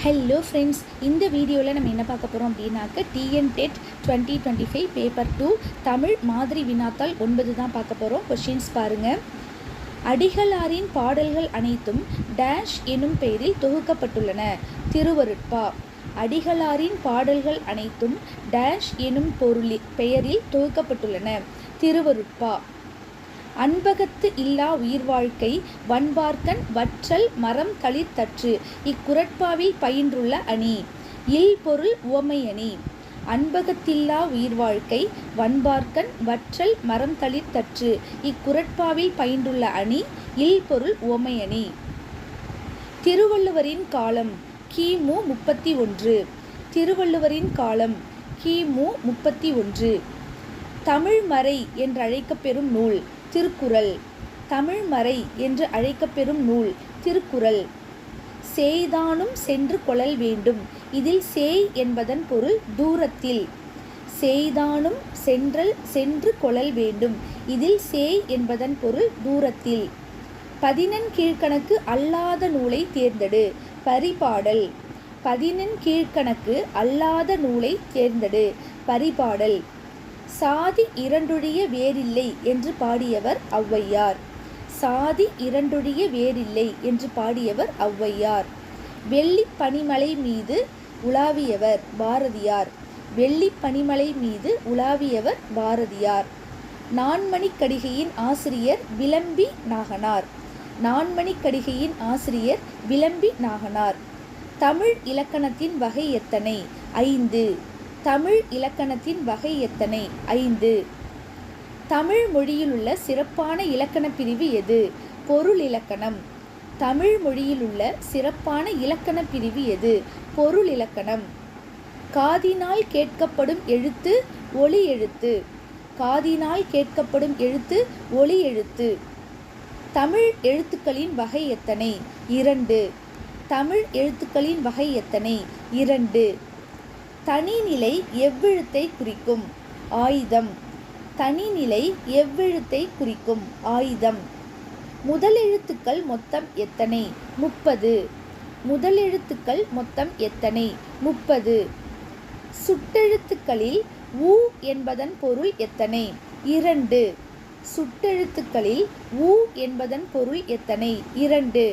Hello friends, இந்த வீடியோவில் நம்ம என்ன பார்க்க போகிறோம் அப்படின்னாக்க டிஎன் டெட் 2025 பேப்பர் 2 தமிழ் மாதிரி வினாத்தாள் 9 தான் பார்க்க போகிறோம். கொஷின்ஸ் பாருங்கள். அடிகளாரின் பாடல்கள் அனைத்தும் டேஷ் எனும் பெயரில் தொகுக்கப்பட்டுள்ளன. திருவருட்பா. அடிகளாரின் பாடல்கள் அனைத்தும் டேஷ் எனும் பெயரில் தொகுக்கப்பட்டுள்ளன. திருவருட்பா. அன்பகத்து இல்லா உயிர் வாழ்க்கை வன்பார்க்கன் வற்றல் மரம் களிர் தற்று. இக்குறட்பாவில் பயின்றுள்ள அணி. இல் பொருள் உவமை அணி. அன்பகத்தில்லா உயிர் வாழ்க்கை வன்பார்க்கன் வற்றல் மரம் களிர் தற்று. இக்குறட்பாவில் பயின்றுள்ள அணி இல் பொருள் உவமை அணி. திருவள்ளுவரின் காலம் கிமு 31. திருவள்ளுவரின் காலம் கிமு 31. தமிழ்மறை என்று அழைக்கப்பெறும் நூல் திருக்குறள். தமிழ்மறை என்று அழைக்கப்பெறும் நூல் திருக்குறள். சேய்தானும் சென்று கொளல் வேண்டும். இதில் சேய் என்பதன் பொருள் தூரத்தில். சேய்தானும் சென்று கொளல் வேண்டும். இதில் சேய் என்பதன் பொருள் தூரத்தில். 11 கீழ்கணக்கு அல்லாத நூலை தேர்ந்தெடு. பரிபாடல். 11 கீழ்கணக்கு அல்லாத நூலை தேர்ந்தெடு. பரிபாடல். சாதி இரண்டொழிய வேறில்லை என்று பாடியவர் ஔவையார். சாதி இரண்டொழிய வேறில்லை என்று பாடியவர் ஔவையார். வெள்ளி பனிமலை மீது உலாவியவர் பாரதியார். வெள்ளி பனிமலை மீது உலாவியவர் பாரதியார். நான்மணிக்கடிகையின் ஆசிரியர் விளம்பி நாகனார். நான்மணிக்கடிகையின் ஆசிரியர் விளம்பி நாகனார். தமிழ் இலக்கணத்தின் வகை எத்தனை? 5. தமிழ் இலக்கணத்தின் வகை எத்தனை? 5. தமிழ் மொழியிலுள்ள சிறப்பான இலக்கண பிரிவு எது? பொருள் இலக்கணம். தமிழ் மொழியிலுள்ள சிறப்பான இலக்கண பிரிவு எது? பொருள் இலக்கணம். காதினால் கேட்கப்படும் எழுத்து ஒலி எழுத்து. காதினால் கேட்கப்படும் எழுத்து ஒலி எழுத்து. தமிழ் எழுத்துக்களின் வகை எத்தனை? 2. தமிழ் எழுத்துக்களின் வகை எத்தனை? 2. தனிநிலை எவ்வெழுத்தை குறிக்கும்? ஆயுதம். தனிநிலை எவ்வெழுத்தை குறிக்கும்? ஆயுதம். முதலெழுத்துக்கள் மொத்தம் எத்தனை? 30. முதலெழுத்துக்கள் மொத்தம் எத்தனை? 30. சுட்டெழுத்துக்களில் உ என்பதன் பொருள் எத்தனை? 2. சுட்டெழுத்துக்களில் உ என்பதன் பொருள் எத்தனை? 2.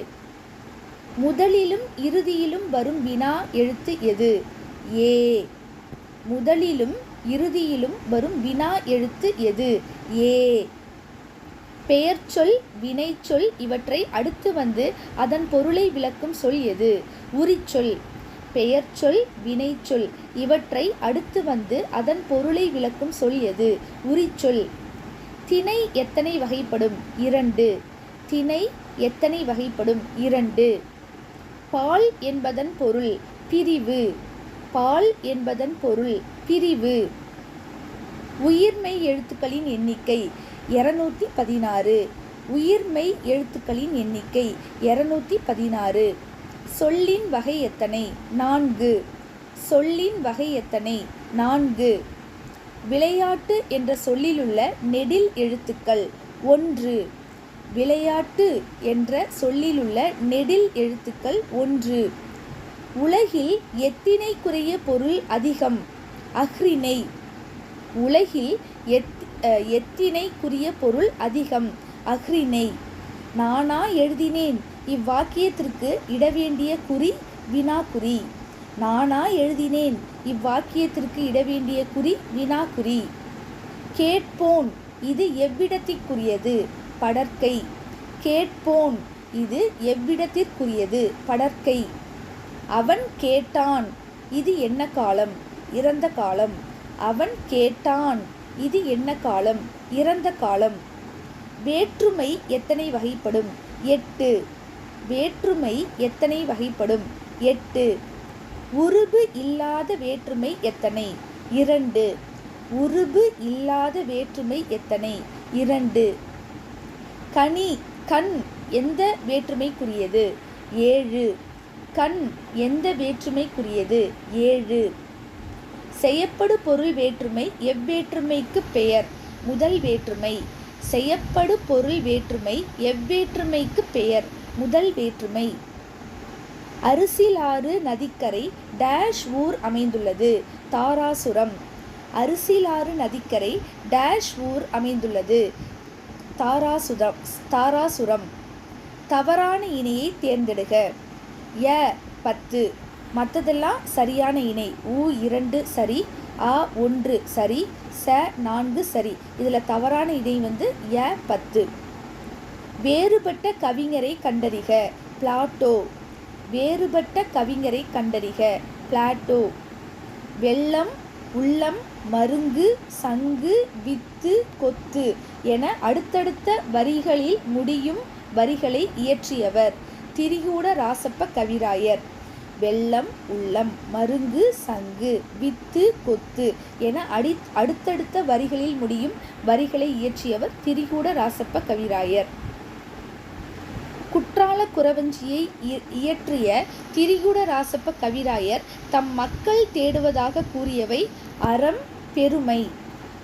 முதலிலும் இறுதியிலும் வரும் வினா எழுத்து எது? ஏ. முதலிலும் இறுதியிலும் வரும் வினா எழுத்து எது? ஏ. பெயர்ச்சொல் வினைச்சொல் இவற்றை அடுத்து வந்து அதன் பொருளை விளக்கும் சொல் எது? உரிச்சொல். பெயர்ச்சொல் வினைச்சொல் இவற்றை அடுத்து வந்து அதன் பொருளை விளக்கும் சொல் எது? உரிச்சொல். திணை எத்தனை வகைப்படும்? 2. திணை எத்தனை வகைப்படும்? 2. பால் என்பதன் பொருள் பிரிவு. பால் என்பதன் பொருள் பிரிவு. உயிர்மெய் எழுத்துக்களின் எண்ணிக்கை 216. உயிர்மெய் எழுத்துக்களின் எண்ணிக்கை 216. சொல்லின் வகை எத்தனை? 4. சொல்லின் வகை எத்தனை? 4. விளையாட்டு என்ற சொல்லிலுள்ள நெடில் எழுத்துக்கள் 1. விளையாட்டு என்ற சொல்லிலுள்ள நெடில் எழுத்துக்கள் 1. உலகில் எத்தினைக்குரிய பொருள் அதிகம்? அஃறிணை. உலகில் எத்தினைக்குரிய பொருள் அதிகம்? அஃறிணை. நானா எழுதினேன் இவ்வாக்கியத்திற்கு இடவேண்டிய குறி வினாக்குறி. நானா எழுதினேன் இவ்வாக்கியத்திற்கு இடவேண்டிய குறி வினாக்குறி. கேட்போன் இது எவ்விடத்திற்குரியது? படற்கை. கேட்போன் இது எவ்விடத்திற்குரியது? படற்கை. அவன் கேட்டான் இது என்ன காலம்? இறந்த காலம். அவன் கேட்டான் இது என்ன காலம்? இறந்த காலம். வேற்றுமை எத்தனை வகைப்படும்? 8. வேற்றுமை எத்தனை வகைப்படும்? 8. உருபு இல்லாத வேற்றுமை எத்தனை? 2. உருபு இல்லாத வேற்றுமை எத்தனை? 2. கனி கண் எந்த வேற்றுமைக்குரியது? 7. கண் எந்த வேற்றுமைக்குரியது? 7. செய்யப்படு பொருள் வேற்றுமை எவ்வேற்றுமைக்கு பெயர்? முதல் வேற்றுமை. செய்யப்படு பொருள் வேற்றுமை எவ்வேற்றுமைக்கு பெயர்? முதல் வேற்றுமை. அரிசிலாறு நதிக்கரை டேஷ் ஊர் அமைந்துள்ளது. தாராசுரம். அரிசிலாறு நதிக்கரை டேஷ் ஊர் அமைந்துள்ளது. தாராசுரம். தவறான இணையை தேர்ந்தெடுக. ய 10, மற்றதெல்லாம் சரியான இணை. உ 2 சரி, அ 1 சரி, ச 4 சரி. இதில் தவறான இணை ய 10. வேறுபட்ட கவிஞரை கண்டறிக. பிளாட்டோ. வேறுபட்ட கவிஞரை கண்டறிக. பிளாட்டோ. வெள்ளம், உள்ளம், மருங்கு, சங்கு, வித்து, கொத்து என அடுத்தடுத்த வரிகளில் முடியும் வரிகளை இயற்றியவர் திரிகூட ராசப்ப கவிராயர். வெள்ளம், உள்ளம், மருங்கு, சங்கு, வித்து, கொத்து என அடுத்தடுத்த வரிகளில் முடியும் வரிகளை இயற்றியவர் திரிகூட ராசப்ப கவிராயர். குற்றால குறவஞ்சியை இயற்றிய திரிகூட ராசப்ப கவிராயர் தம் மக்கள் தேடுவதாக கூறியவை அறம், பெருமை.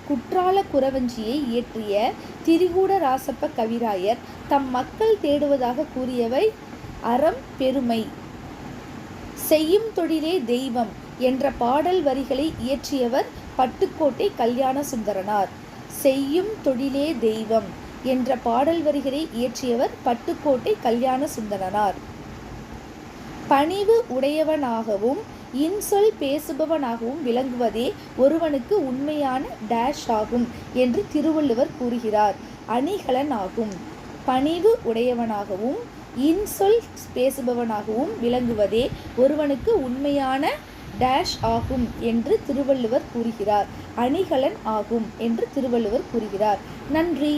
குற்றால குறவஞ்சியை இயற்றிய திரிகூட ராசப்ப கவிராயர் தம் மக்கள் தேடுவதாக கூறியவை அறம், பெருமை. செய்யும் தொழிலே தெய்வம் என்ற பாடல் வரிகளை இயற்றியவர் பட்டுக்கோட்டை கல்யாண சுந்தரனார். செய்யும் தொழிலே தெய்வம் என்ற பாடல் வரிகளை இயற்றியவர் பட்டுக்கோட்டை கல்யாண சுந்தரனார். பணிவு உடையவனாகவும் இன்சொல் பேசுபவனாகவும் விளங்குவதே ஒருவனுக்கு உண்மையான டேஷ் ஆகும் என்று திருவள்ளுவர் கூறுகிறார். அணிகலன் ஆகும். பணிவு உடையவனாகவும் இன்சொல் பேசுபவனாகவும் விளங்குவதே ஒருவனுக்கு உண்மையான டேஷ் ஆகும் என்று திருவள்ளுவர் கூறுகிறார். அணிகலன் ஆகும் என்று திருவள்ளுவர் கூறுகிறார். நன்றி.